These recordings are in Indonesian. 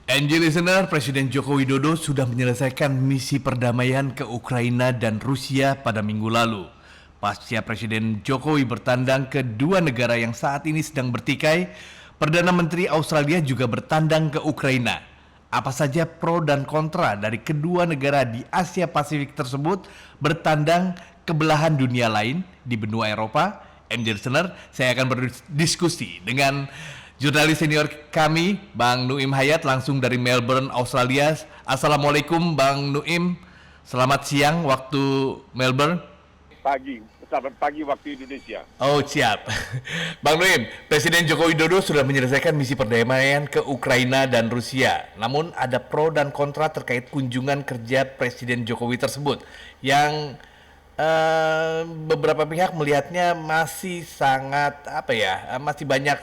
NJ Listener, Presiden Joko Widodo sudah menyelesaikan misi perdamaian ke Ukraina dan Rusia pada minggu lalu. Pasca Presiden Jokowi bertandang ke dua negara yang saat ini sedang bertikai, Perdana Menteri Australia juga bertandang ke Ukraina. Apa saja pro dan kontra dari kedua negara di Asia Pasifik tersebut bertandang ke belahan dunia lain di benua Eropa? NJ Listener, saya akan berdiskusi dengan jurnalis senior kami, Bang Nuim Hayat, langsung dari Melbourne, Australia. Assalamualaikum Bang Nuim, selamat siang waktu Melbourne. Selamat pagi waktu Indonesia. Oh siap. Bang Nuim, Presiden Joko Widodo sudah menyelesaikan misi perdamaian ke Ukraina dan Rusia. Namun ada pro dan kontra terkait kunjungan kerja Presiden Jokowi tersebut yang beberapa pihak melihatnya masih sangat masih banyak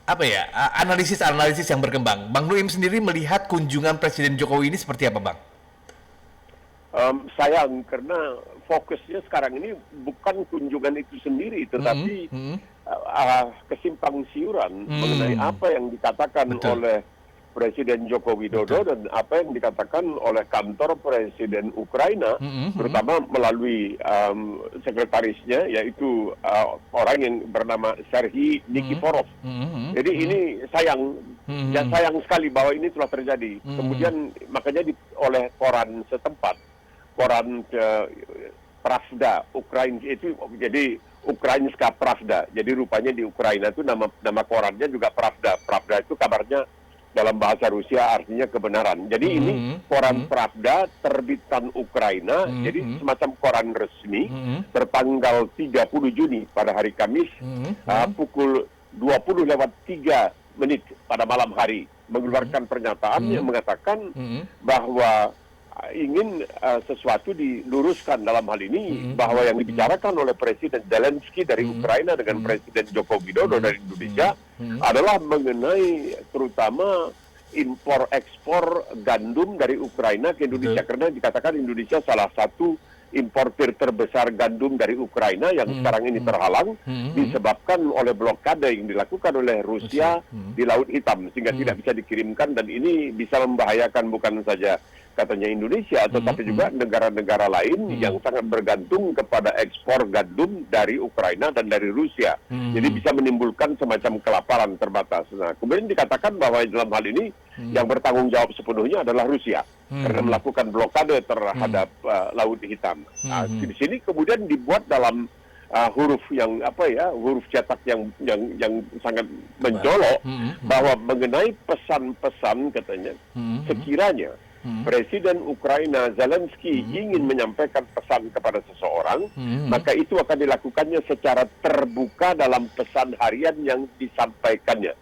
analisis yang berkembang. Bang Nuim sendiri melihat kunjungan Presiden Jokowi ini seperti apa, Bang? Sayang karena fokusnya sekarang ini bukan kunjungan itu sendiri, tetapi kesimpang siuran mengenai apa yang dikatakan oleh Presiden Joko Widodo dan apa yang dikatakan oleh kantor Presiden Ukraina, terutama melalui sekretarisnya, yaitu orang yang bernama Serhiy Nikiforov. Jadi ini sayang, sayang sekali bahwa ini telah terjadi. Kemudian makanya oleh koran setempat, koran Pravda Ukraina itu jadi Ukrainska Pravda. Jadi rupanya di Ukraina itu nama korannya juga Pravda. Pravda itu kabarnya dalam bahasa Rusia artinya kebenaran. Jadi ini koran Pravda terbitan Ukraina, jadi semacam koran resmi, tertanggal 30 Juni pada hari Kamis, pukul 20:03 pada malam hari, mengeluarkan pernyataan yang mengatakan bahwa ingin sesuatu diluruskan dalam hal ini, bahwa yang dibicarakan oleh Presiden Zelensky dari Ukraina dengan Presiden Joko Widodo dari Indonesia adalah mengenai terutama impor-ekspor gandum dari Ukraina ke Indonesia. Karena dikatakan Indonesia salah satu importir terbesar gandum dari Ukraina yang sekarang ini terhalang disebabkan oleh blokade yang dilakukan oleh Rusia di Laut Hitam, sehingga tidak bisa dikirimkan, dan ini bisa membahayakan bukan saja katanya Indonesia, tetapi juga negara-negara lain yang sangat bergantung kepada ekspor gandum dari Ukraina dan dari Rusia. Jadi bisa menimbulkan semacam kelaparan terbatas. Nah, kemudian dikatakan bahwa dalam hal ini yang bertanggung jawab sepenuhnya adalah Rusia karena melakukan blokade terhadap Laut Hitam. Nah, di sini kemudian dibuat dalam huruf yang huruf cetak yang sangat mencolok bahwa mengenai pesan-pesan, katanya sekiranya Presiden Ukraina Zelensky ingin menyampaikan pesan kepada seseorang, maka itu akan dilakukannya secara terbuka dalam pesan harian yang disampaikannya.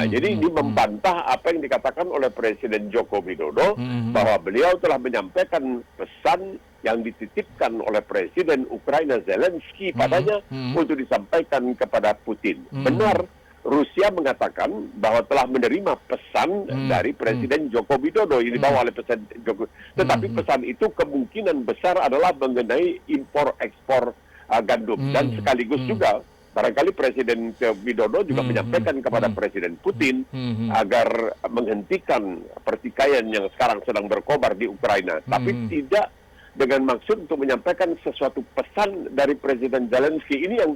Jadi ini membantah apa yang dikatakan oleh Presiden Joko Widodo, bahwa beliau telah menyampaikan pesan yang dititipkan oleh Presiden Ukraina Zelensky padanya untuk disampaikan kepada Putin. Benar, Rusia mengatakan bahwa telah menerima pesan dari Presiden Joko Widodo yang dibawa oleh Presiden Joko. Tetapi pesan itu kemungkinan besar adalah mengenai impor-ekspor gandum. Dan sekaligus juga barangkali Presiden Widodo juga menyampaikan kepada Presiden Putin agar menghentikan pertikaian yang sekarang sedang berkobar di Ukraina. Tapi tidak dengan maksud untuk menyampaikan sesuatu pesan dari Presiden Zelensky ini yang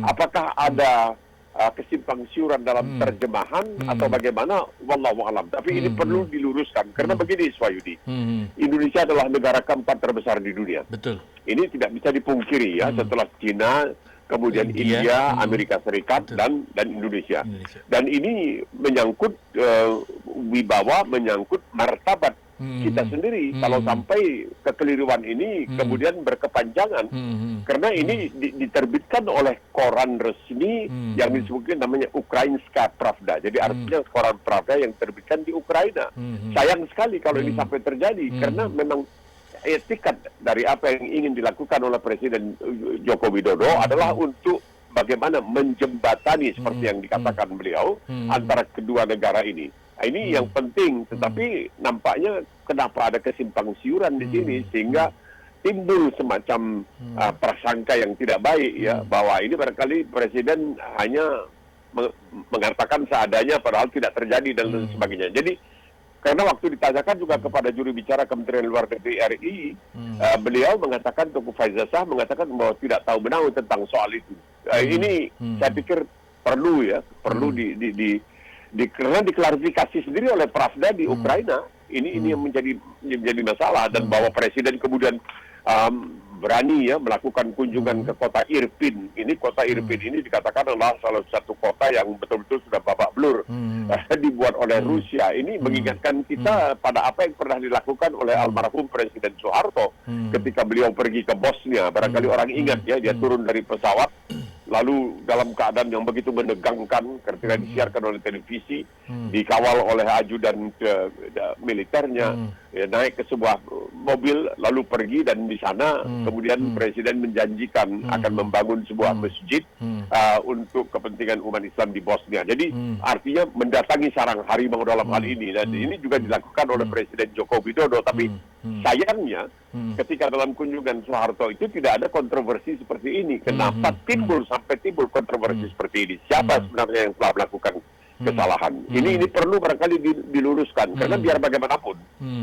apakah ada kesimpang siuran dalam terjemahan atau bagaimana, wallahu alam. Tapi ini perlu diluruskan karena begini, Swayudi, Indonesia adalah negara keempat terbesar di dunia. Betul. Ini tidak bisa dipungkiri ya, setelah Cina, kemudian India, Amerika Serikat, dan Indonesia. Dan ini menyangkut wibawa, menyangkut martabat kita sendiri. Kalau sampai kekeliruan ini kemudian berkepanjangan, karena ini diterbitkan oleh koran resmi yang disebutkan namanya Ukrainska Pravda. Jadi artinya koran Pravda yang terbitkan di Ukraina. Sayang sekali kalau ini sampai terjadi, karena memang etikat dari apa yang ingin dilakukan oleh Presiden Joko Widodo adalah untuk bagaimana menjembatani, seperti yang dikatakan beliau, antara kedua negara ini. Ini yang penting, tetapi nampaknya kenapa ada kesimpang siuran di sini, sehingga timbul semacam prasangka yang tidak baik ya, bahwa ini barangkali Presiden hanya mengatakan seadanya padahal tidak terjadi dan sebagainya. Jadi Karena waktu ditanyakan juga kepada juru bicara Kementerian Luar Negeri RI, beliau mengatakan, Tengku Faizasyah mengatakan bahwa tidak tahu menahu tentang soal itu. Ini saya pikir perlu karena diklarifikasi sendiri oleh Pravda di Ukraina. Ini yang menjadi masalah, dan bahwa presiden kemudian berani melakukan kunjungan ke kota Irpin. Ini kota Irpin ini dikatakan adalah salah satu kota yang betul-betul sudah babak belur dibuat oleh Rusia. Ini mengingatkan kita pada apa yang pernah dilakukan oleh almarhum Presiden Soeharto ketika beliau pergi ke Bosnia. Barangkali orang ingat dia turun dari pesawat lalu dalam keadaan yang begitu menegangkan ketika disiarkan oleh televisi, dikawal oleh ajudan militernya, naik ke sebuah mobil lalu pergi, dan di sana kemudian presiden menjanjikan akan membangun sebuah masjid untuk kepentingan umat Islam di Bosnia. Jadi artinya mendatangi sarang harimau dalam hal ini, dan ini juga dilakukan oleh Presiden Joko Widodo. Tapi sayangnya ketika dalam kunjungan Soeharto itu tidak ada kontroversi seperti ini. Kenapa sampai timbul kontroversi seperti ini? Siapa sebenarnya yang telah melakukan kesalahan? Ini perlu barangkali diluruskan, karena biar bagaimanapun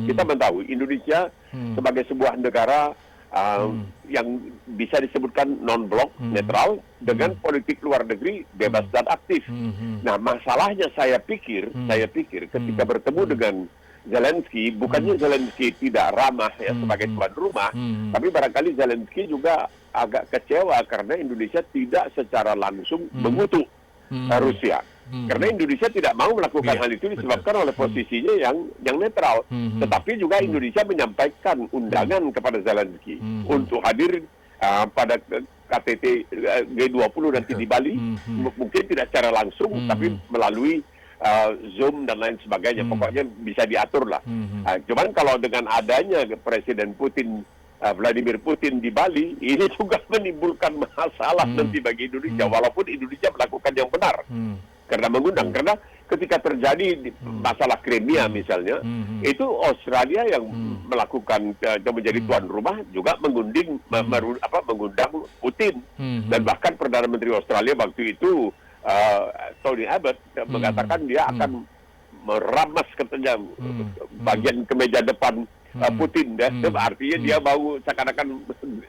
kita mentahu Indonesia sebagai sebuah negara yang bisa disebutkan non-blok, netral, dengan politik luar negeri bebas dan aktif. Nah, masalahnya saya pikir ketika bertemu dengan Zelensky, bukannya Zelensky tidak ramah sebagai tuan rumah, tapi barangkali Zelensky juga agak kecewa karena Indonesia tidak secara langsung mengutuk Rusia. Karena Indonesia tidak mau melakukan hal itu disebabkan oleh posisinya yang netral. Tetapi juga Indonesia menyampaikan undangan kepada Zelensky untuk hadir pada KTT G20 nanti di Bali. Mungkin tidak secara langsung, tapi melalui Zoom dan lain sebagainya. Pokoknya bisa diatur lah. Cuman kalau dengan adanya Presiden Putin, Vladimir Putin di Bali, ini juga menimbulkan masalah nanti bagi Indonesia, walaupun Indonesia melakukan yang benar karena mengundang. Karena ketika terjadi masalah Crimea misalnya, itu Australia yang melakukan menjadi tuan rumah juga mengundang Putin, dan bahkan Perdana Menteri Australia waktu itu Tony Abbott mengatakan dia akan meramas katanya bagian kemeja depan Putin, artinya dia mau seakan-akan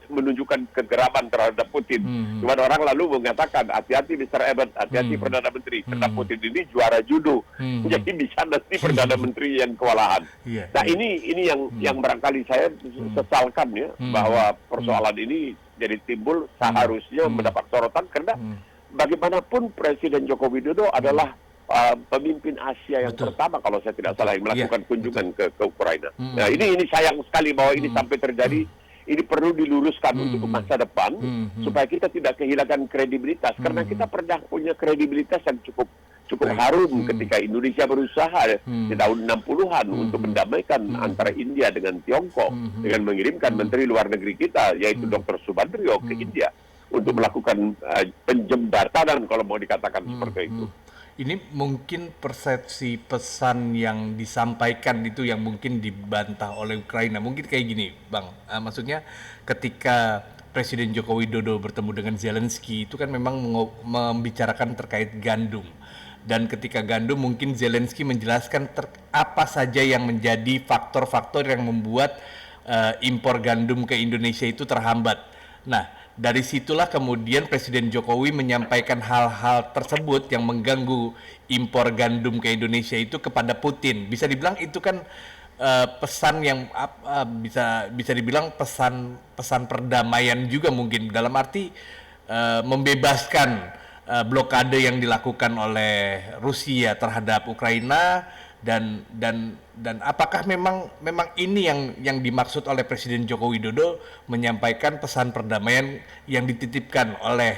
menunjukkan kegeraman terhadap Putin. Cuma orang lalu mengatakan, hati-hati Mr. Abbott, hati-hati Perdana Menteri, karena Putin ini juara judo, jadi bisa nanti Perdana Menteri yang kewalahan. Nah, ini yang barangkali saya sesalkan bahwa persoalan ini jadi timbul, seharusnya mendapat sorotan, karena bagaimanapun Presiden Joko Widodo adalah pemimpin Asia yang pertama, kalau saya tidak salah, yang melakukan kunjungan ke Ukraina. Nah, ini sayang sekali bahwa ini sampai terjadi. Ini perlu diluruskan untuk masa depan, supaya kita tidak kehilangan kredibilitas. Karena kita pernah punya kredibilitas yang cukup harum ketika Indonesia berusaha di tahun 60-an untuk mendamaikan antara India dengan Tiongkok, dengan mengirimkan Menteri Luar Negeri kita, yaitu Dr. Subandrio ke India, untuk melakukan penjembatanan, kalau mau dikatakan seperti itu. Ini mungkin persepsi pesan yang disampaikan itu yang mungkin dibantah oleh Ukraina. Mungkin kayak gini, Bang. Maksudnya ketika Presiden Joko Widodo bertemu dengan Zelensky itu kan memang membicarakan terkait gandum. Dan ketika gandum mungkin Zelensky menjelaskan apa saja yang menjadi faktor-faktor yang membuat impor gandum ke Indonesia itu terhambat. Nah, dari situlah kemudian Presiden Jokowi menyampaikan hal-hal tersebut yang mengganggu impor gandum ke Indonesia itu kepada Putin. Bisa dibilang itu kan pesan yang bisa dibilang pesan perdamaian juga mungkin, dalam arti membebaskan blokade yang dilakukan oleh Rusia terhadap Ukraina. Dan apakah memang ini yang dimaksud oleh Presiden Joko Widodo menyampaikan pesan perdamaian yang dititipkan oleh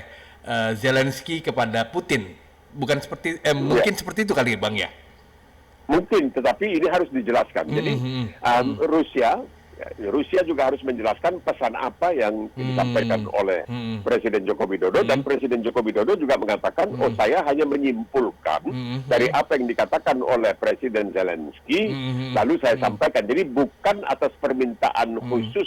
Zelensky kepada Putin? Bukan seperti mungkin seperti itu kali, Bang, ya? Mungkin, tetapi ini harus dijelaskan. Jadi Rusia juga harus menjelaskan pesan apa yang disampaikan oleh Presiden Joko Widodo, dan Presiden Joko Widodo juga mengatakan, saya hanya menyimpulkan dari apa yang dikatakan oleh Presiden Zelensky, lalu saya sampaikan. Jadi bukan atas permintaan khusus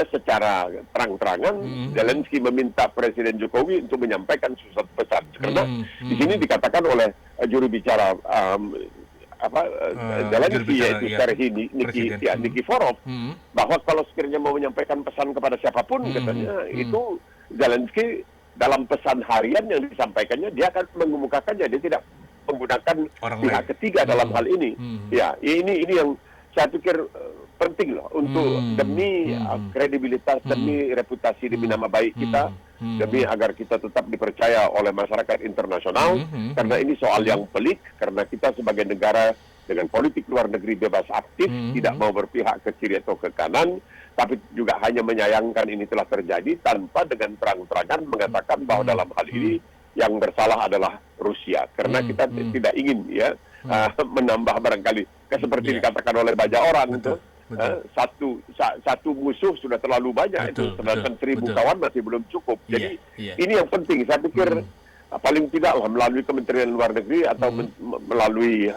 secara terang-terangan Zelensky meminta Presiden Jokowi untuk menyampaikan sesuatu pesan. Karena di sini dikatakan oleh juru bicara Zelensky, jurubicara, yaitu ya, Serhiy Presiden. Nikiforov, bahwa kalau sekiranya mau menyampaikan pesan kepada siapapun, katanya itu Zelensky dalam pesan harian yang disampaikannya dia akan mengemukakannya, dia tidak menggunakan Orang pihak lain. ketiga dalam hal ini. Ya, ini yang saya pikir penting loh untuk demi kredibilitas, demi reputasi, demi nama baik kita, demi agar kita tetap dipercaya oleh masyarakat internasional, karena ini soal yang pelik, karena kita sebagai negara dengan politik luar negeri bebas aktif, tidak mau berpihak ke kiri atau ke kanan, tapi juga hanya menyayangkan ini telah terjadi tanpa dengan terang-terangan mengatakan bahwa dalam hal ini yang bersalah adalah Rusia, karena kita tidak ingin ya menambah barangkali seperti dikatakan oleh banyak orang itu satu musuh sudah terlalu banyak, itu sedangkan 1.000 kawan masih belum cukup. Jadi ini yang penting, saya pikir paling tidaklah melalui Kementerian Luar Negeri atau melalui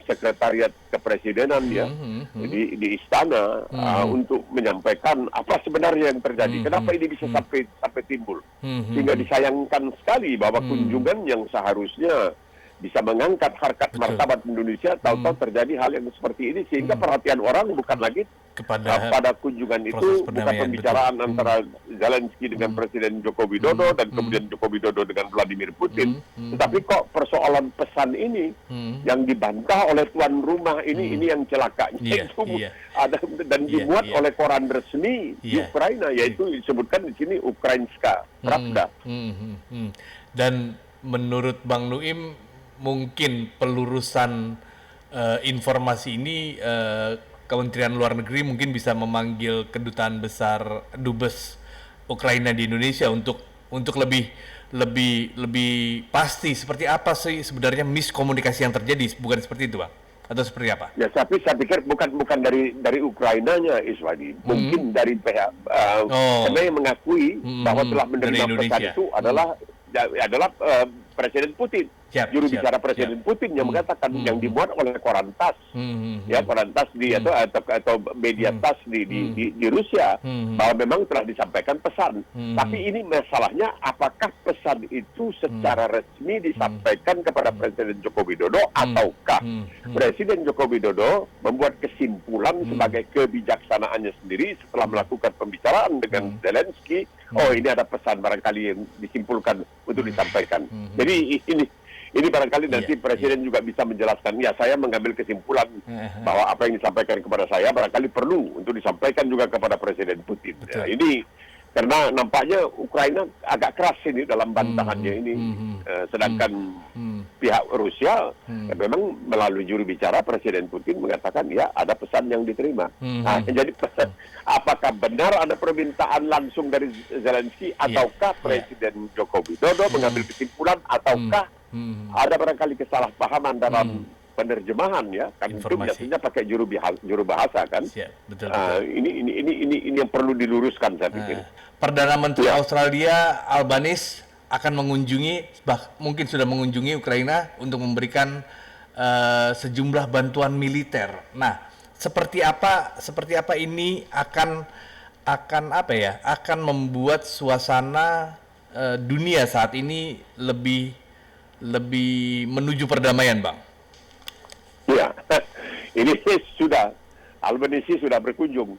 Sekretariat Kepresidenan ya di istana untuk menyampaikan apa sebenarnya yang terjadi, kenapa ini bisa sampai timbul, sehingga disayangkan sekali bahwa kunjungan yang seharusnya bisa mengangkat harkat martabat Indonesia, tahu-tahu terjadi hal yang seperti ini, sehingga perhatian orang bukan lagi pada kunjungan itu, bukan pembicaraan antara Zelensky dengan Presiden Joko Widodo dan kemudian Joko Widodo dengan Vladimir Putin, tetapi kok persoalan pesan ini yang dibantah oleh tuan rumah ini yang celakanya itu ada dan dimuat oleh koran resmi di Ukraina, yaitu disebutkan di sini Ukrainska Pravda. Dan menurut Bang Nuim, mungkin pelurusan informasi ini Kementerian Luar Negeri mungkin bisa memanggil kedutaan besar Dubes Ukraina di Indonesia untuk lebih pasti seperti apa sih sebenarnya miskomunikasi yang terjadi, bukan seperti itu, Bang? Atau seperti apa? Ya, tapi saya pikir bukan dari Ukrainanya, Iswadi, mungkin dari pihak karena yang mengakui bahwa telah menerima pesan itu adalah Presiden Putin. Juru bicara Presiden Putin yang mengatakan yang dimuat oleh koran TASS, koran TASS atau media TASS di Rusia, bahwa memang telah disampaikan pesan. Tapi ini masalahnya, apakah pesan itu secara resmi disampaikan kepada Presiden Joko Widodo, ataukah Presiden Joko Widodo membuat kesimpulan sebagai kebijaksanaannya sendiri setelah melakukan pembicaraan dengan Zelensky, ini ada pesan barangkali yang disimpulkan untuk disampaikan. Jadi ini barangkali nanti Presiden juga bisa menjelaskan, ya saya mengambil kesimpulan bahwa apa yang disampaikan kepada saya barangkali perlu untuk disampaikan juga kepada Presiden Putin. Ya, ini karena nampaknya Ukraina agak keras ini dalam bantahannya ini, sedangkan pihak Rusia memang melalui juru bicara Presiden Putin mengatakan ya ada pesan yang diterima. Jadi apakah benar ada permintaan langsung dari Zelensky, ataukah Presiden Joko Widodo mengambil kesimpulan, ataukah ada barangkali kesalahpahaman dalam penerjemahan, ya kan, itu biasanya pakai juru bahasa kan. Betul. Ini yang perlu diluruskan, saya pikir. Perdana Menteri Australia Albanese akan mengunjungi, mungkin sudah mengunjungi Ukraina untuk memberikan sejumlah bantuan militer. Nah, seperti apa ini akan membuat suasana dunia saat ini lebih menuju perdamaian, Bang? Ya, ini Albanese sudah berkunjung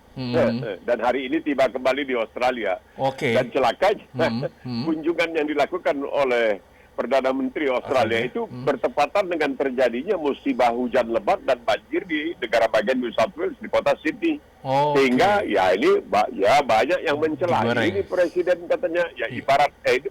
dan hari ini tiba kembali di Australia. Dan celakanya kunjungan yang dilakukan oleh Perdana Menteri Australia itu bertepatan dengan terjadinya musibah hujan lebat dan banjir di negara bagian New South Wales, di kota Sydney. Sehingga ini banyak yang mencela. Ini presiden katanya ini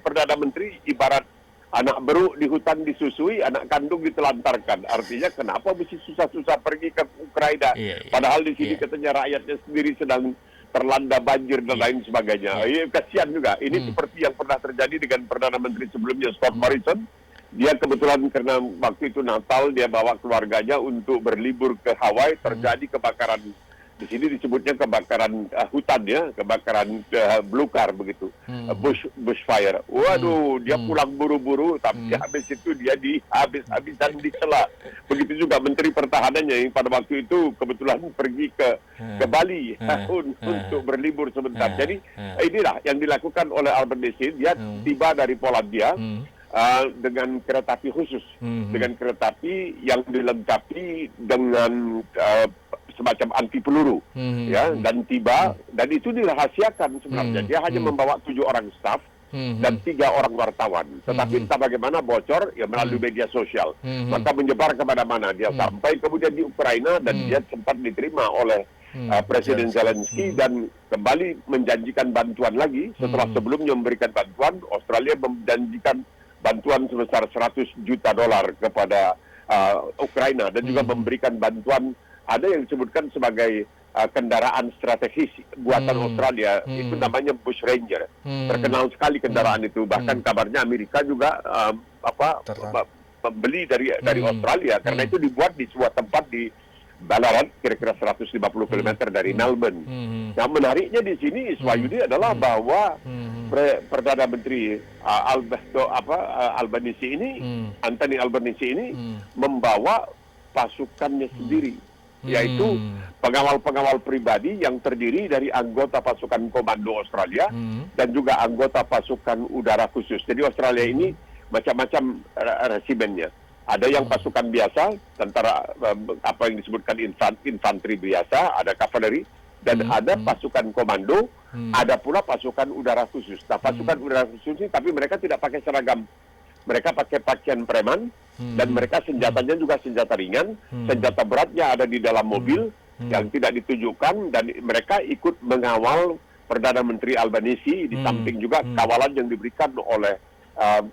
Perdana Menteri ibarat anak beruk di hutan disusui, anak kandung ditelantarkan. Artinya kenapa mesti susah-susah pergi ke Ukraina? Padahal di sini katanya rakyatnya sendiri sedang terlanda banjir dan lain sebagainya. Kasihan juga. Ini seperti yang pernah terjadi dengan Perdana Menteri sebelumnya, Scott Morrison. Dia kebetulan karena waktu itu Natal, dia bawa keluarganya untuk berlibur ke Hawaii, terjadi kebakaran. Di sini disebutnya kebakaran hutan, ya, kebakaran belukar begitu, bushfire. Waduh, dia pulang buru-buru, tapi habis itu dia habis-habisan dicela. Begitu juga Menteri Pertahanannya yang pada waktu itu kebetulan pergi ke Bali untuk berlibur sebentar. Jadi inilah yang dilakukan oleh Albanese. Dia tiba dari Polandia. dengan kereta api khusus, dengan kereta api yang dilengkapi dengan semacam anti peluru, ya, dan tiba, dan itu dirahasiakan sebenarnya. Dia hanya membawa 7 orang staf dan 3 orang wartawan. Tetapi entah bagaimana bocor ya melalui media sosial. Maka menyebar kemana-mana. Dia sampai kemudian di Ukraina dan dia sempat diterima oleh Presiden Zelensky dan kembali menjanjikan bantuan lagi setelah sebelumnya memberikan bantuan. Australia menjanjikan bantuan sebesar $100 juta kepada Ukraina dan juga memberikan bantuan, ada yang disebutkan sebagai kendaraan strategis buatan Australia, itu namanya Bush Ranger. Terkenal sekali kendaraan itu, bahkan kabarnya Amerika juga membeli dari Australia karena itu dibuat di sebuah tempat di Ballarat, kira-kira 150 km dari Melbourne. Nah, menariknya di sini Iswayudi adalah bahwa Perdana Menteri Albanese ini, Anthony Albanese ini membawa pasukannya sendiri, yaitu pengawal-pengawal pribadi yang terdiri dari anggota pasukan komando Australia dan juga anggota pasukan udara khusus. Jadi Australia ini macam-macam resimennya. Ada yang pasukan biasa, tentara apa yang disebutkan infanteri biasa, ada kavaleri, dan ada pasukan komando, ada pula pasukan udara khusus. Nah, pasukan udara khusus ini, tapi mereka tidak pakai seragam. Mereka pakai pakaian preman, dan mereka senjatanya juga senjata ringan, senjata beratnya ada di dalam mobil, yang tidak ditunjukkan, dan mereka ikut mengawal Perdana Menteri Albanese, di samping juga kawalan yang diberikan oleh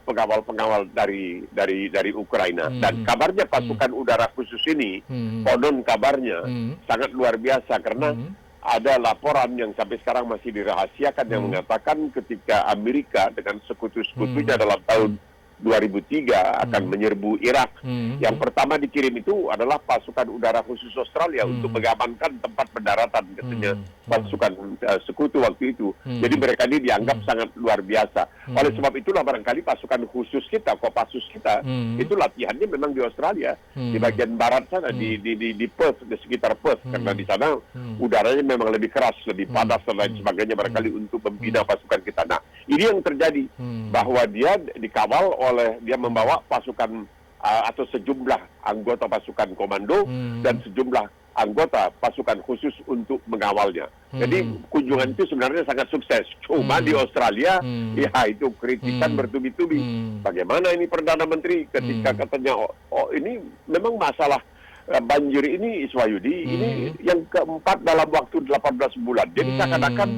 pengawal-pengawal dari Ukraina. Dan kabarnya pasukan udara khusus ini, konon kabarnya sangat luar biasa karena ada laporan yang sampai sekarang masih dirahasiakan yang mengatakan ketika Amerika dengan sekutu-sekutunya dalam tahun 2003 akan menyerbu Irak. Yang pertama dikirim itu adalah pasukan udara khusus Australia untuk mengamankan tempat pendaratan, katanya pasukan sekutu waktu itu. Jadi mereka ini dianggap sangat luar biasa. Oleh sebab itulah barangkali pasukan khusus kita, Kopassus kita, itu latihannya memang di Australia, di bagian barat sana, di Perth, di sekitar Perth, karena di sana udaranya memang lebih keras, lebih panas dan lain sebagainya, barangkali untuk membina pasukan kita. Nah, ini yang terjadi, bahwa dia dikawal dia membawa pasukan atau sejumlah anggota pasukan komando dan sejumlah anggota pasukan khusus untuk mengawalnya. Jadi kunjungan itu sebenarnya sangat sukses. Cuma di Australia, ya itu kritikan bertubi-tubi. Bagaimana ini Perdana Menteri ketika katanya, ini memang masalah banjir ini, Iswayudi, ini yang keempat dalam waktu 18 bulan. Jadi seakan-akan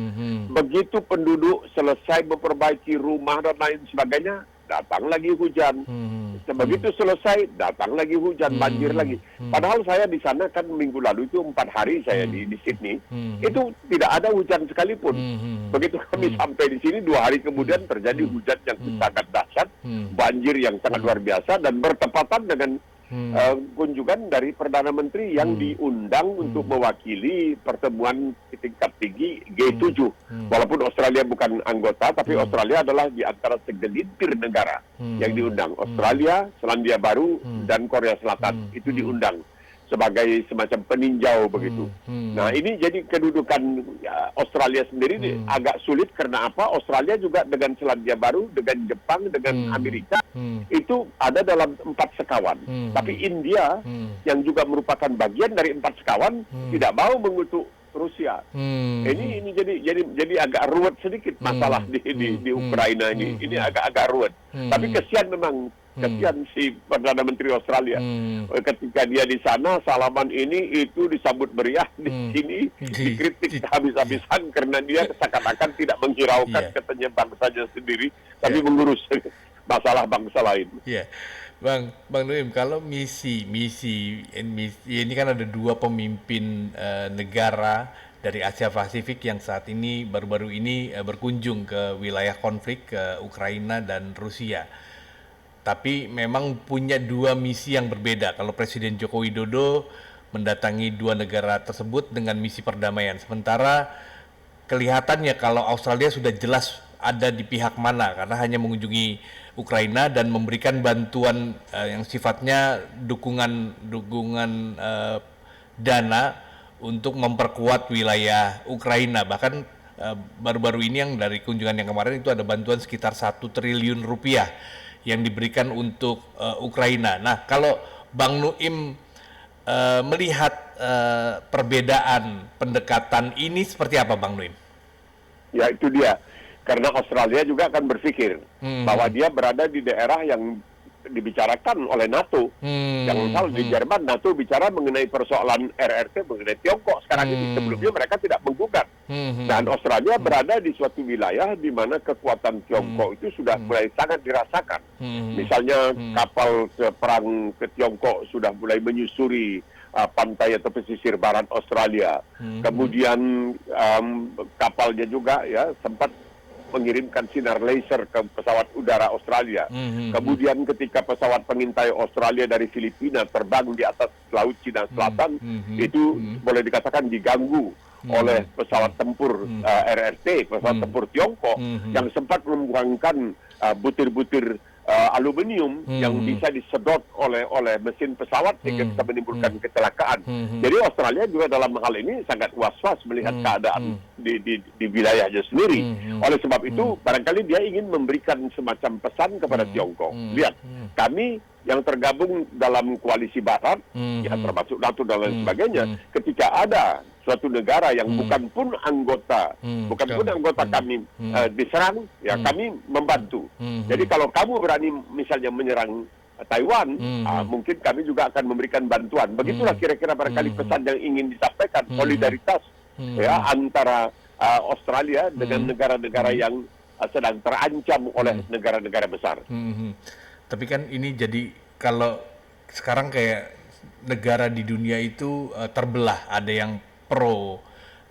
begitu penduduk selesai memperbaiki rumah dan lain sebagainya, datang lagi hujan. Begitu selesai, datang lagi hujan, banjir lagi. Padahal saya di sana kan minggu lalu itu 4 hari saya di Sydney, itu tidak ada hujan sekalipun. Begitu kami sampai di sini 2 hari kemudian terjadi hujan yang sangat dahsyat, banjir yang sangat luar biasa, dan bertepatan dengan kunjungan dari Perdana Menteri yang diundang untuk mewakili pertemuan tingkat tinggi G7. Walaupun Australia bukan anggota, tapi Australia adalah di antara segelintir negara yang diundang. Australia, Selandia Baru, dan Korea Selatan itu diundang sebagai semacam peninjau begitu. Nah, ini jadi kedudukan Australia sendiri agak sulit karena apa? Australia juga dengan Selandia Baru, dengan Jepang, dengan Amerika itu ada dalam 4 sekawan. Tapi India yang juga merupakan bagian dari 4 sekawan tidak mau mengutuk Rusia. Ini jadi agak ruwet sedikit masalah di Ukraina ini. Ini agak ruwet. Tapi kesian memang. Kesian si Perdana Menteri Australia. Ketika dia di sana, salaman ini itu disambut meriah, di sini dikritik habis-habisan karena dia seakan-akan tidak menghiraukan katanya bangsanya sendiri, tapi mengurus masalah bangsa lain. Bang Nuim, kalau misi ini kan ada 2 pemimpin negara dari Asia Pasifik yang saat ini baru-baru ini berkunjung ke wilayah konflik ke Ukraina dan Rusia. Tapi memang punya 2 misi yang berbeda. Kalau Presiden Joko Widodo mendatangi 2 negara tersebut dengan misi perdamaian, sementara kelihatannya kalau Australia sudah jelas ada di pihak mana karena hanya mengunjungi Ukraina dan memberikan bantuan yang sifatnya dukungan dana untuk memperkuat wilayah Ukraina. Bahkan baru-baru ini yang dari kunjungan yang kemarin itu ada bantuan sekitar 1 triliun rupiah yang diberikan untuk Ukraina. Nah, kalau Bang Nuim melihat perbedaan pendekatan ini seperti apa, Bang Nuim? Ya itu dia. Karena Australia juga akan berpikir bahwa dia berada di daerah yang dibicarakan oleh NATO. Jangan salah, di Jerman NATO bicara mengenai persoalan RRT mengenai Tiongkok sekarang ini. Sebelumnya mereka tidak menggugat. Dan Australia berada di suatu wilayah di mana kekuatan Tiongkok itu sudah mulai sangat dirasakan. Misalnya kapal perang ke Tiongkok sudah mulai menyusuri pantai atau pesisir barat Australia. Kemudian kapalnya juga ya sempat mengirimkan sinar laser ke pesawat udara Australia. Kemudian ketika pesawat pengintai Australia dari Filipina terbang di atas Laut Cina Selatan, itu boleh dikatakan diganggu oleh pesawat tempur RRT, pesawat tempur Tiongkok, yang sempat membuangkan butir-butir aluminium yang bisa disedot oleh mesin pesawat sehingga bisa menimbulkan kecelakaan. Jadi Australia juga dalam hal ini sangat was-was melihat keadaan di wilayahnya sendiri. Oleh sebab itu, barangkali dia ingin memberikan semacam pesan kepada Tiongkok. Lihat, kami yang tergabung dalam koalisi Barat, ya termasuk NATO dan lain sebagainya, ketika ada suatu negara yang bukan pun anggota kami diserang, ya kami membantu. Jadi kalau kamu berani misalnya menyerang Taiwan, mungkin kami juga akan memberikan bantuan. Begitulah kira-kira barangkali pesan yang ingin disampaikan, solidaritas ya antara Australia dengan negara-negara yang sedang terancam oleh negara-negara besar. Tapi kan ini jadi kalau sekarang kayak negara di dunia itu terbelah, ada yang pro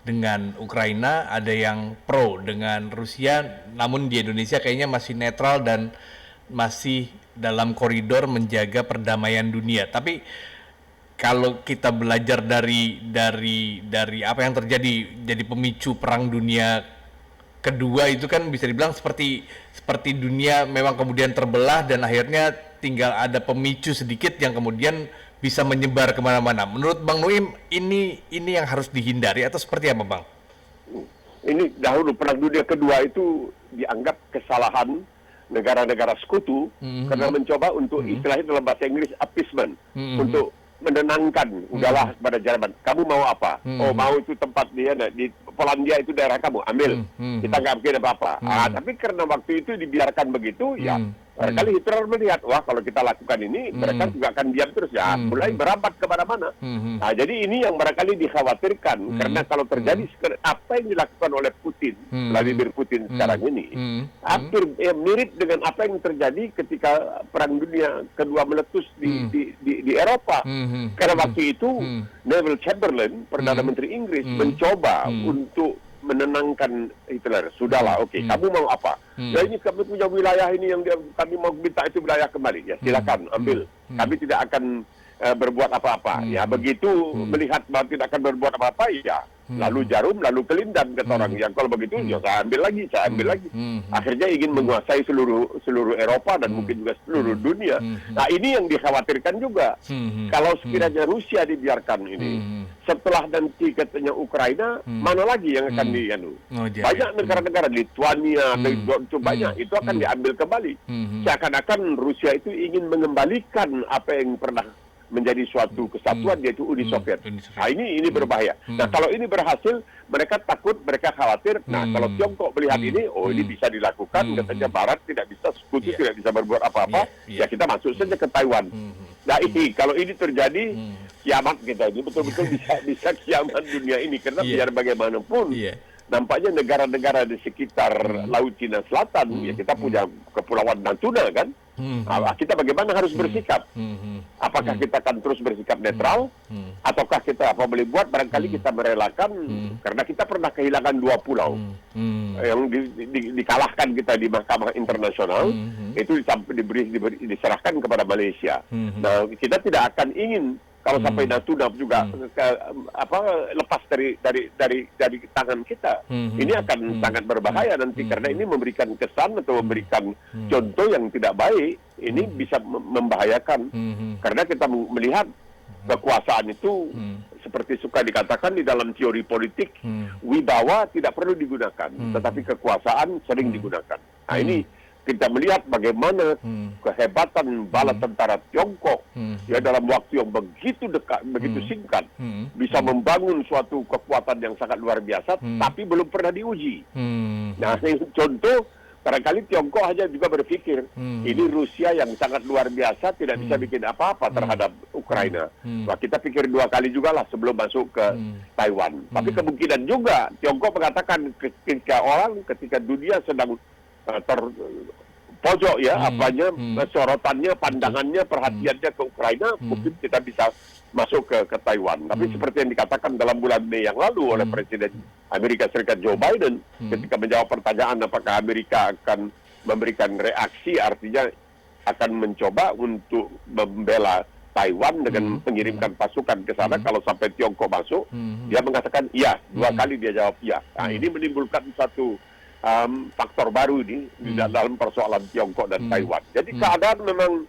dengan Ukraina, ada yang pro dengan Rusia, namun di Indonesia kayaknya masih netral dan masih dalam koridor menjaga perdamaian dunia. Tapi kalau kita belajar dari apa yang terjadi jadi pemicu perang dunia kedua itu kan bisa dibilang seperti dunia memang kemudian terbelah dan akhirnya tinggal ada pemicu sedikit yang kemudian bisa menyebar kemana-mana. Menurut Bang Nuim, ini yang harus dihindari atau seperti apa, Bang? Ini dahulu perang dunia kedua itu dianggap kesalahan negara-negara sekutu karena mencoba untuk istilahnya dalam bahasa Inggris appeasement, untuk menenangkan, udahlah pada Jerman, kamu mau apa? Oh, mau itu tempat dia di Polandia itu daerah kamu, ambil. Kita nggak bikin apa-apa. Tapi karena waktu itu dibiarkan begitu, ya barangkali Hitler melihat, wah kalau kita lakukan ini, mereka juga akan diam terus ya, mulai berambat kemana-mana. Nah, jadi ini yang barangkali dikhawatirkan, karena kalau terjadi apa yang dilakukan oleh Putin, Vladimir Putin sekarang ini, hampir mirip dengan apa yang terjadi ketika Perang Dunia Kedua meletus di Eropa. Karena waktu itu Neville Chamberlain, Perdana Menteri Inggris, mencoba untuk menenangkan Hitler. Sudahlah, oke, kamu mau apa? Ya ini kami punya wilayah ini yang kami mau minta itu wilayah kembali. Ya silakan, ambil. Kami tidak akan berbuat apa-apa. Ya begitu melihat bahwa tidak akan berbuat apa-apa, ya lalu jarum, lalu kelindan kata orang. Yang kalau begitu, ya saya ambil lagi. Akhirnya ingin menguasai seluruh Eropa dan mungkin juga seluruh dunia. Nah ini yang dikhawatirkan juga. Kalau sekiranya Rusia dibiarkan ini, setelah nanti katanya Ukraina, mana lagi yang akan dianu? Banyak negara-negara, Lithuania, banyak itu akan diambil kembali. Seakan-akan Rusia itu ingin mengembalikan apa yang pernah menjadi suatu kesatuan, yaitu Uni Soviet. Nah ini berbahaya. Nah kalau ini berhasil, mereka takut, mereka khawatir. Nah kalau Tiongkok melihat ini, oh ini bisa dilakukan, katanya Barat tidak bisa, sekutu tidak bisa berbuat apa-apa, ya kita masuk saja ke Taiwan. Nah ini kalau ini terjadi, kiamat kita ini betul-betul bisa kiamat dunia ini, karena biar bagaimanapun nampaknya negara-negara di sekitar Laut Cina Selatan, ya kita punya Kepulauan Natuna kan. Kita bagaimana harus bersikap? Apakah kita akan terus bersikap netral? Ataukah kita apa boleh buat? Barangkali kita merelakan, karena kita pernah kehilangan 2 pulau yang dikalahkan kita di Mahkamah Internasional, itu diserahkan kepada Malaysia. Nah, kita tidak akan ingin kalau sampai Natuna juga lepas dari tangan kita, ini akan sangat berbahaya nanti, karena ini memberikan kesan atau memberikan contoh yang tidak baik. Ini bisa membahayakan, karena kita melihat kekuasaan itu seperti suka dikatakan di dalam teori politik, wibawa tidak perlu digunakan, tetapi kekuasaan sering digunakan. Nah ini kita melihat bagaimana kehebatan bala tentara Tiongkok ya dalam waktu yang begitu dekat, begitu singkat, bisa membangun suatu kekuatan yang sangat luar biasa, tapi belum pernah diuji. Nah, ini contoh, barangkali Tiongkok hanya juga berpikir, ini Rusia yang sangat luar biasa, tidak bisa bikin apa-apa terhadap Ukraina. Nah, kita pikir 2 kali juga lah sebelum masuk ke Taiwan. Tapi kemungkinan juga Tiongkok mengatakan ketika dunia sedang terpojok ya, sorotannya, pandangannya, perhatiannya ke Ukraina, mungkin kita bisa masuk ke Taiwan. Tapi seperti yang dikatakan dalam bulan Mei yang lalu oleh Presiden Amerika Serikat Joe Biden, ketika menjawab pertanyaan apakah Amerika akan memberikan reaksi, artinya akan mencoba untuk membela Taiwan dengan mengirimkan pasukan ke sana kalau sampai Tiongkok masuk, dia mengatakan iya, 2 kali dia jawab iya. Nah, ini menimbulkan satu faktor baru ini di dalam persoalan Tiongkok dan Taiwan. Jadi keadaan memang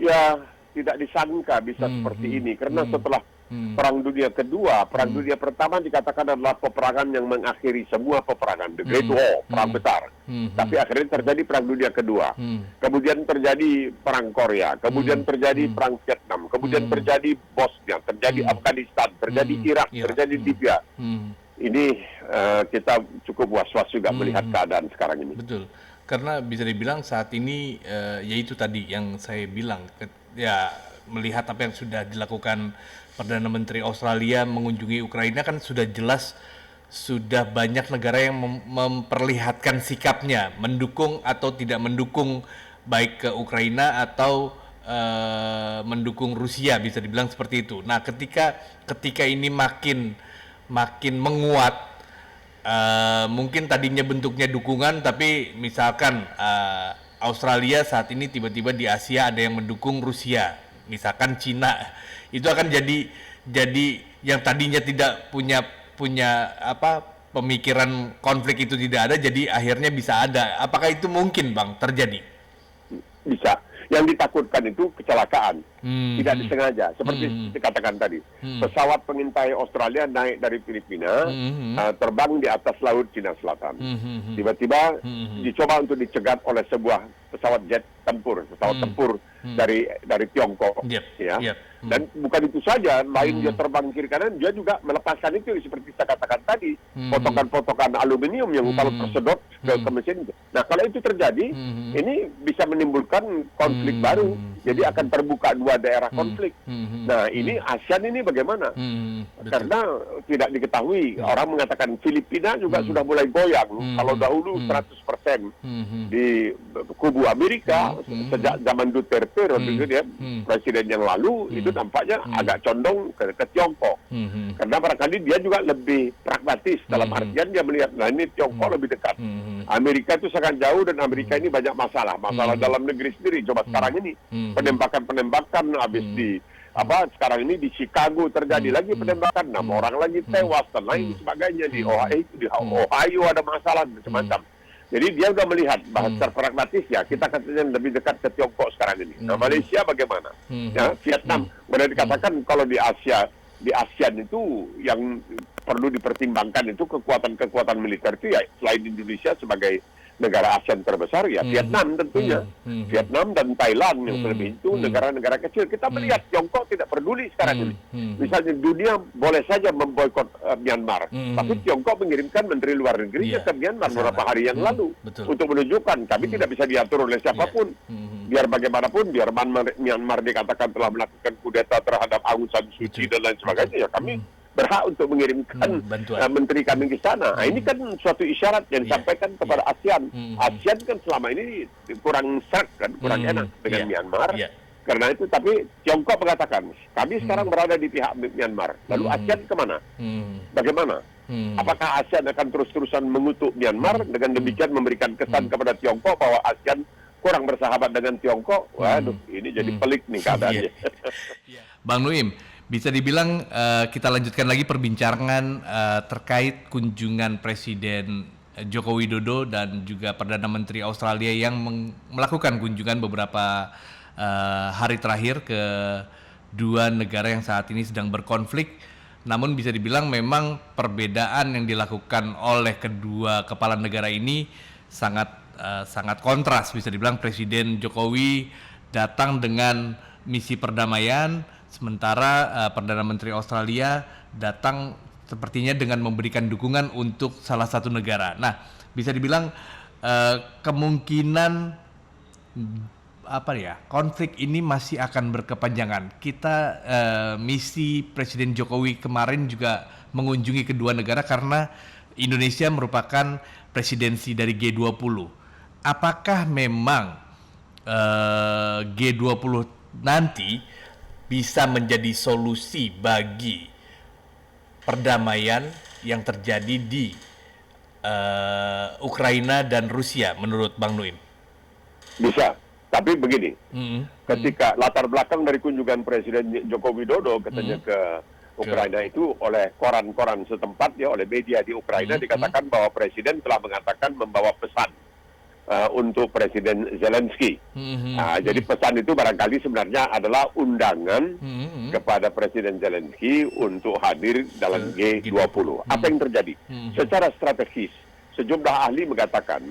ya tidak disangka bisa seperti ini, karena setelah Perang Dunia Kedua, Perang Dunia Pertama dikatakan adalah peperangan yang mengakhiri semua peperangan, the Great War, perang besar. Tapi akhirnya terjadi Perang Dunia Kedua, kemudian terjadi Perang Korea, kemudian terjadi Perang Vietnam, kemudian terjadi Bosnia, terjadi Afghanistan, terjadi Irak, terjadi Libya. Ini kita cukup was-was juga melihat keadaan sekarang ini. Betul, karena bisa dibilang saat ini yaitu tadi yang saya bilang, ya melihat apa yang sudah dilakukan Perdana Menteri Australia mengunjungi Ukraina, kan sudah jelas sudah banyak negara yang memperlihatkan sikapnya mendukung atau tidak mendukung, baik ke Ukraina atau mendukung Rusia, bisa dibilang seperti itu. Nah, ketika ini makin menguat, mungkin tadinya bentuknya dukungan, tapi misalkan Australia saat ini tiba-tiba di Asia ada yang mendukung Rusia, misalkan Cina, itu akan jadi yang tadinya tidak punya pemikiran konflik itu tidak ada, jadi akhirnya bisa ada. Apakah itu mungkin, Bang, terjadi? Bisa. Yang ditakutkan itu kecelakaan, tidak disengaja. Seperti dikatakan tadi, pesawat pengintai Australia naik dari Filipina, terbang di atas laut Cina Selatan. Tiba-tiba dicoba untuk dicegat oleh sebuah pesawat jet tempur, pesawat tempur dari Tiongkok. Dan bukan itu saja, lain dia terbang kiri kanan, dia juga melepaskan itu seperti saya katakan tadi, potongan-potongan aluminium yang kalau tersedot ke mesin. Nah, kalau itu terjadi, ini bisa menimbulkan konflik baru. Jadi akan terbuka 2 daerah konflik. Nah, ini ASEAN ini bagaimana? Karena tidak diketahui. Orang mengatakan Filipina juga sudah mulai goyang. Kalau dahulu 100% di kubu Amerika, sejak zaman Duterte, dia presiden yang lalu, itu nampaknya agak condong ke Tiongkok. Karena barangkali dia juga lebih pragmatis, dalam artian dia melihat, nah ini Tiongkok lebih dekat. Amerika itu sangat jauh, dan Amerika ini banyak masalah dalam negeri sendiri. Coba sekarang ini penembakan habis di sekarang ini di Chicago terjadi lagi penembakan, 6 orang lagi tewas dan lain sebagainya. Di Ohio ada masalah macam-macam. Jadi dia sudah melihat bahwa secara pragmatis ya kita katanya lebih dekat ke Tiongkok sekarang ini. Nah, Malaysia bagaimana? Ya, Vietnam. Boleh dikatakan kalau di ASEAN itu yang perlu dipertimbangkan itu kekuatan militer itu ya, selain Indonesia sebagai negara ASEAN terbesar ya Vietnam tentunya. Vietnam dan Thailand yang lebih itu negara-negara kecil. Kita melihat Tiongkok tidak peduli sekarang ini. Misalnya dunia boleh saja memboikot Myanmar, tapi Tiongkok mengirimkan menteri luar negerinya ke Myanmar beberapa hari yang lalu untuk menunjukkan kami tidak bisa diatur oleh siapapun. Biar bagaimanapun, biar Myanmar dikatakan telah melakukan kudeta terhadap Aung San Suu Kyi dan lain sebagainya, ya kami berhak untuk mengirimkan menteri kami ke sana. Nah, ini kan suatu isyarat yang disampaikan kepada ASEAN. ASEAN kan selama ini kurang serak kan, kurang enak dengan Myanmar. Karena itu, tapi Tiongkok mengatakan, kami sekarang berada di pihak Myanmar. Lalu ASEAN kemana? Bagaimana? Apakah ASEAN akan terus-terusan mengutuk Myanmar, dengan demikian memberikan kesan kepada Tiongkok bahwa ASEAN kurang bersahabat dengan Tiongkok? Waduh, ini jadi pelik nih keadaannya. Bang Nuim, bisa dibilang kita lanjutkan lagi perbincangan terkait kunjungan Presiden Joko Widodo dan juga Perdana Menteri Australia yang melakukan kunjungan beberapa hari terakhir ke 2 negara yang saat ini sedang berkonflik. Namun bisa dibilang memang perbedaan yang dilakukan oleh kedua kepala negara ini sangat sangat kontras, bisa dibilang Presiden Jokowi datang dengan misi perdamaian, sementara Perdana Menteri Australia datang sepertinya dengan memberikan dukungan untuk salah satu negara. Nah, bisa dibilang kemungkinan konflik ini masih akan berkepanjangan. Misi Presiden Jokowi kemarin juga mengunjungi kedua negara karena Indonesia merupakan presidensi dari G20. Apakah memang G20 nanti bisa menjadi solusi bagi perdamaian yang terjadi di Ukraina dan Rusia menurut Bang Nuim? Bisa, tapi begini, ketika latar belakang dari kunjungan Presiden Joko Widodo katanya ke Ukraina itu oleh koran-koran setempat, ya, oleh media di Ukraina dikatakan bahwa Presiden telah mengatakan membawa pesan untuk Presiden Zelensky. Jadi pesan itu barangkali sebenarnya adalah undangan kepada Presiden Zelensky untuk hadir dalam G20. Apa yang terjadi? Secara strategis, sejumlah ahli mengatakan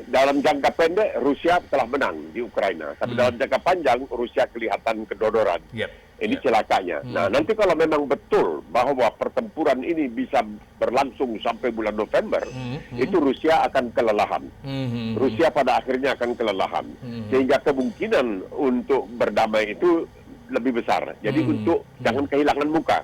dalam jangka pendek Rusia telah menang di Ukraina, tapi dalam jangka panjang Rusia kelihatan kedodoran. Ini celakanya. Nah, nanti kalau memang betul bahwa pertempuran ini bisa berlangsung sampai bulan November, itu Rusia akan kelelahan. Rusia pada akhirnya akan kelelahan. Sehingga kemungkinan untuk berdamai itu lebih besar. Jadi untuk jangan kehilangan muka.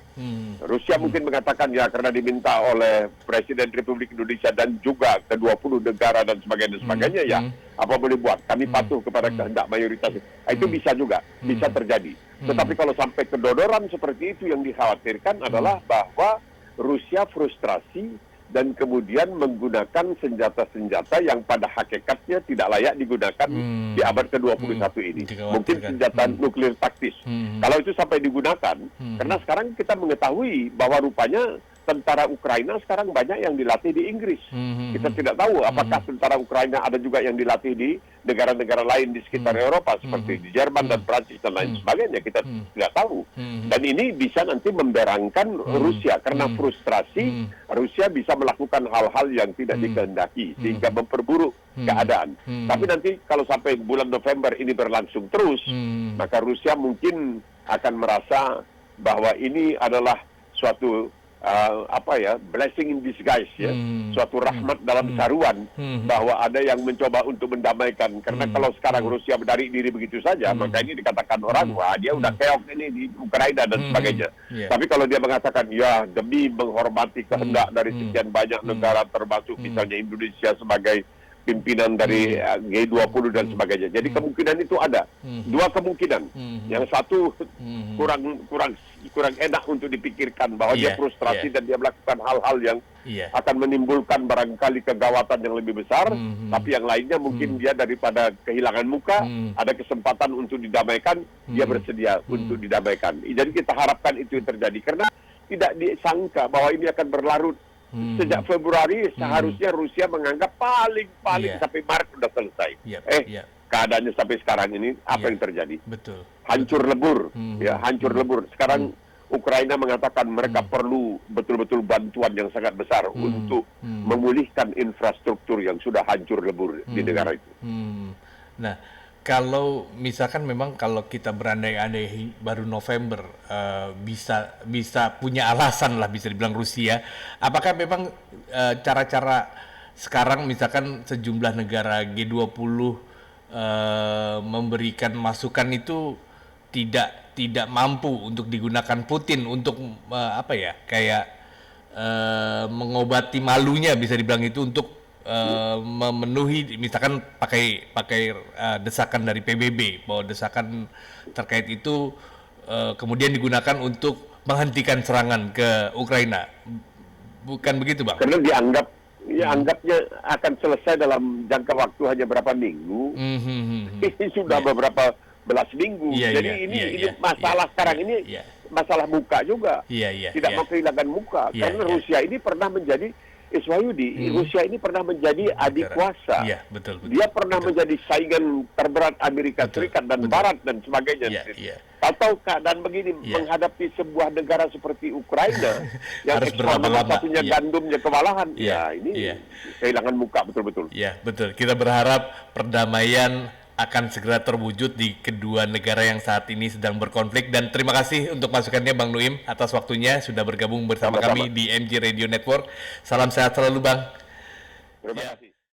Rusia mungkin mengatakan ya karena diminta oleh Presiden Republik Indonesia dan juga ke-20 negara dan sebagainya, ya apa boleh buat, kami patuh kepada kehendak mayoritas. Itu bisa juga, bisa terjadi. Tetapi kalau sampai kedodoran seperti itu, yang dikhawatirkan adalah bahwa Rusia frustrasi dan kemudian menggunakan senjata-senjata yang pada hakikatnya tidak layak digunakan di abad ke-21 ini. Mungkin senjata nuklir taktis. Kalau itu sampai digunakan, karena sekarang kita mengetahui bahwa rupanya tentara Ukraina sekarang banyak yang dilatih di Inggris. Kita tidak tahu apakah tentara Ukraina ada juga yang dilatih di negara-negara lain di sekitar Eropa seperti di Jerman dan Prancis dan lain sebagainya. Kita tidak tahu. Dan ini bisa nanti memberangkan Rusia karena frustrasi Rusia bisa melakukan hal-hal yang tidak dikehendaki sehingga memperburuk keadaan. Tapi nanti kalau sampai bulan November ini berlangsung terus, maka Rusia mungkin akan merasa bahwa ini adalah suatu blessing in disguise, ya, suatu rahmat dalam saruan, bahwa ada yang mencoba untuk mendamaikan. Karena kalau sekarang Rusia menarik diri begitu saja, maka ini dikatakan orang, wah dia udah keok ini di Ukraina dan sebagainya. Tapi kalau dia mengatakan, ya demi menghormati kehendak dari sekian banyak negara, termasuk misalnya Indonesia sebagai pimpinan dari G20 dan sebagainya. Jadi kemungkinan itu ada. Dua kemungkinan. Yang satu kurang enak untuk dipikirkan bahwa dia frustrasi dan dia melakukan hal-hal yang akan menimbulkan barangkali kegawatan yang lebih besar. Tapi yang lainnya mungkin dia daripada kehilangan muka, ada kesempatan untuk didamaikan, dia bersedia untuk didamaikan. Jadi kita harapkan itu yang terjadi. Karena tidak disangka bahwa ini akan berlarut. Sejak Februari seharusnya Rusia menganggap paling sampai Maret sudah selesai. Keadaannya sampai sekarang ini apa yang terjadi? Betul. Hancur lebur, ya hancur lebur. Sekarang Ukraina mengatakan mereka perlu betul-betul bantuan yang sangat besar untuk memulihkan infrastruktur yang sudah hancur lebur di negara itu. Nah, kalau misalkan memang kalau kita berandai-andai baru November bisa punya alasan lah bisa dibilang Rusia, apakah memang cara-cara sekarang misalkan sejumlah negara G20 memberikan masukan itu tidak mampu untuk digunakan Putin untuk mengobati malunya bisa dibilang itu untuk memenuhi misalkan pakai desakan dari PBB bahwa desakan terkait itu kemudian digunakan untuk menghentikan serangan ke Ukraina, bukan begitu, Bang? Karena anggapnya akan selesai dalam jangka waktu hanya berapa minggu. Ini sudah beberapa belas minggu. Jadi ini masalah sekarang ini masalah muka juga. Tidak mau kehilangan muka karena Rusia ini pernah menjadi Iswayudi, Rusia ini pernah menjadi adik kuasa. Iya, betul. Dia pernah menjadi saingan terberat Amerika Serikat dan Barat dan sebagainya. Tahu keadaan begini menghadapi sebuah negara seperti Ukraina yang harus ekspor nomor berlama-lama. satunya gandumnya kewalahan. Ini kehilangan muka betul-betul. Ya, betul. Kita berharap perdamaian akan segera terwujud di kedua negara yang saat ini sedang berkonflik. Dan terima kasih untuk masukannya Bang Nuim atas waktunya sudah bergabung bersama kami di MG Radio Network. Salam sehat selalu Bang. Terima kasih.